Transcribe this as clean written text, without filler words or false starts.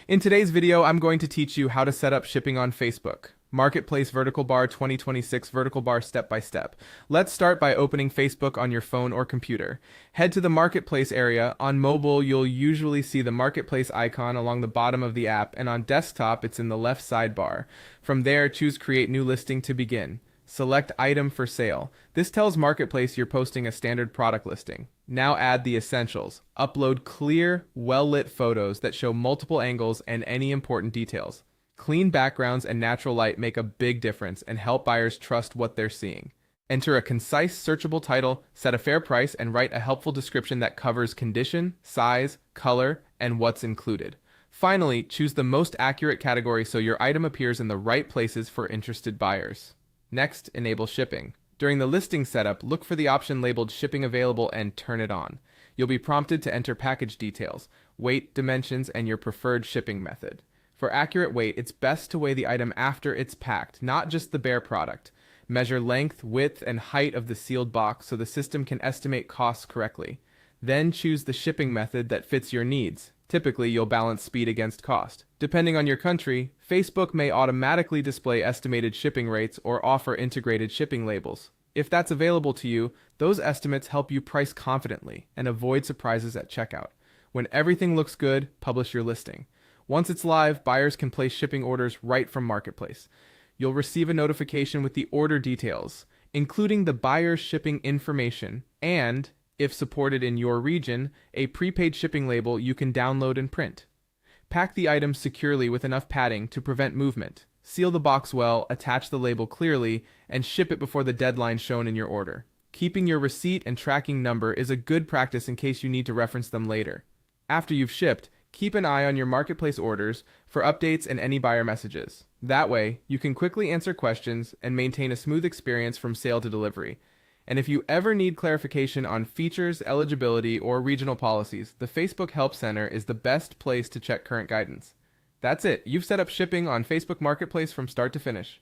In today's video, I'm going to teach you how to set up shipping on Facebook. Marketplace vertical bar 2026 vertical bar step by step. Let's start by opening Facebook on your phone or computer. Head to the Marketplace area. On mobile, you'll usually see the Marketplace icon along the bottom of the app, and on desktop, it's in the left sidebar. From there, choose Create New Listing to begin. Select Item for Sale. This tells Marketplace you're posting a standard product listing. Now add the essentials. Upload clear, well-lit photos that show multiple angles and any important details. Clean backgrounds and natural light make a big difference and help buyers trust what they're seeing. Enter a concise, searchable title, set a fair price, and write a helpful description that covers condition, size, color, and what's included. Finally, choose the most accurate category so your item appears in the right places for interested buyers. Next, enable shipping. During the listing setup, look for the option labeled Shipping Available and turn it on. You'll be prompted to enter package details, weight, dimensions, and your preferred shipping method. For accurate weight, it's best to weigh the item after it's packed, not just the bare product. Measure length, width, and height of the sealed box so the system can estimate costs correctly. Then choose the shipping method that fits your needs. Typically, you'll balance speed against cost. Depending on your country, Facebook may automatically display estimated shipping rates or offer integrated shipping labels. If that's available to you, those estimates help you price confidently and avoid surprises at checkout. When everything looks good, publish your listing. Once it's live, buyers can place shipping orders right from Marketplace. You'll receive a notification with the order details, including the buyer's shipping information and, if supported in your region, a prepaid shipping label you can download and print. Pack the item securely with enough padding to prevent movement. Seal the box well, attach the label clearly, and ship it before the deadline shown in your order. Keeping your receipt and tracking number is a good practice in case you need to reference them later. After you've shipped, keep an eye on your Marketplace orders for updates and any buyer messages. That way, you can quickly answer questions and maintain a smooth experience from sale to delivery. And if you ever need clarification on features, eligibility, or regional policies, the Facebook Help Center is the best place to check current guidance. That's it. You've set up shipping on Facebook Marketplace from start to finish.